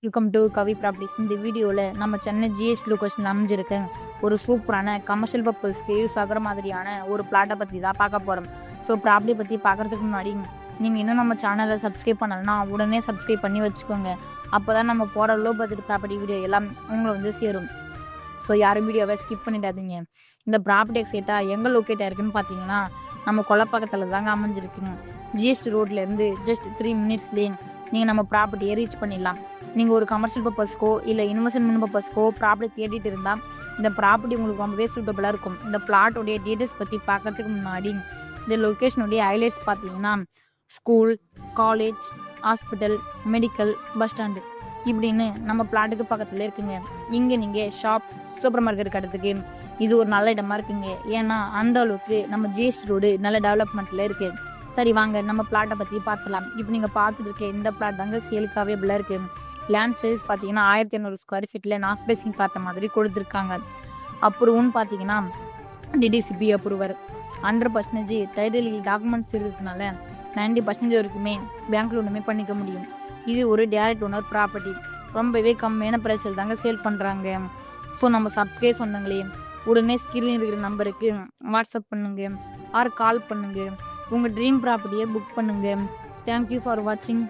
Welcome to Kavi properties. இந்த வீடியோவில் நம்ம சென்னை ஜிஎஸ் லொகேஷனில் அமைஞ்சிருக்க ஒரு சூப்பரான கமர்ஷியல் பர்பஸ்க்கு யூஸ் ஆகிற மாதிரியான ஒரு பிளாட்டை பற்றி தான் பார்க்க போகிறோம். ஸோ ப்ராப்பர்ட்டி பற்றி பார்க்குறதுக்கு முன்னாடி நீங்கள் இன்னும் நம்ம சேனலை சப்ஸ்கிரைப் பண்ணலைன்னா உடனே சப்ஸ்கிரைப் பண்ணி வச்சுக்கோங்க. அப்போ தான் நம்ம போகிற லோ பட்ஜெட் ப்ராப்பர்ட்டி வீடியோ எல்லாம் உங்களை சேரும். ஸோ யாரும் வீடியோவை ஸ்கிப் பண்ணிடாதீங்க. இந்த ப்ராப்பர்ட்டி எக்ஸைட்டாக எங்கே லொக்கேட் ஆயிருக்குன்னு பார்த்தீங்கன்னா நம்ம கொல்லப்பக்கத்தில் தாங்க அமைஞ்சிருக்குங்க. ஜிஎஸ்டி ரோட்லேருந்து ஜஸ்ட் 3 மினிட்ஸ்லேயே நீங்கள் நம்ம ப்ராப்பர்ட்டியை ரீச் பண்ணிடலாம். நீங்கள் ஒரு கமர்ஷியல் பர்பஸ்க்கோ இல்லை இன்வெஸ்ட்மெண்ட் பர்பஸ்க்கோ ப்ராப்பர்ட்டி தேடிட்டு இருந்தால் இந்த ப்ராப்பர்ட்டி உங்களுக்கு ரொம்பவே சூட்டபுளாக இருக்கும். இந்த பிளாட்டோடைய டீட்டெயில்ஸ் பற்றி பார்க்கறதுக்கு முன்னாடி இந்த லொக்கேஷனுடைய ஹைலைட்ஸ் பார்த்தீங்கன்னா school, college, hospital, medical, bus stand இப்படின்னு நம்ம பிளாட்டுக்கு பக்கத்தில் இருக்குங்க. இங்கே நீங்கள் ஷாப்ஸ், சூப்பர் மார்க்கெட் கட்டுறதுக்கு இது ஒரு நல்ல இடமா இருக்குங்க. ஏன்னா அந்த அளவுக்கு நம்ம ஜிஎஸ்டி ரோடு நல்ல டெவலப்மெண்ட்டில் இருக்குது. சரி வாங்க நம்ம பிளாட்டை பற்றி பார்க்கலாம். இப்போ நீங்கள் பார்த்துட்டு இருக்க இந்த பிளாட் தாங்க சேலுக்கு அவைலபிளாக இருக்குது. லேண்ட் சைஸ் பார்த்தீங்கன்னா 1500 ஸ்கொயர் ஃபீட்டில் நார்த் பேசிங் பார்த்த மாதிரி கொடுத்துருக்காங்க. அப்ரூவ்னு பார்த்தீங்கன்னா டிடிசிபி அப்ரூவர். 100% டைட்டில் டாக்குமெண்ட்ஸ் இருக்கிறதுனால 90% வரைக்குமே பேங்க் லோனுமே பண்ணிக்க முடியும். இது ஒரு டேரக்ட் ஓனர் ப்ராப்பர்ட்டி. ரொம்பவே கம்மியான ப்ரைஸில் தாங்க சேல் பண்ணுறாங்க. ஸோ நம்ம சப்ஸ்கிரைப் சொந்தங்களே உடனே ஸ்கிரீன் இருக்கிற நம்பருக்கு வாட்ஸ்அப் பண்ணுங்கள் ஆர் கால் பண்ணுங்கள். உங்கள் ட்ரீம் ப்ராப்பர்ட்டியை புக் பண்ணுங்கள். தேங்க்யூ ஃபார் வாட்சிங்.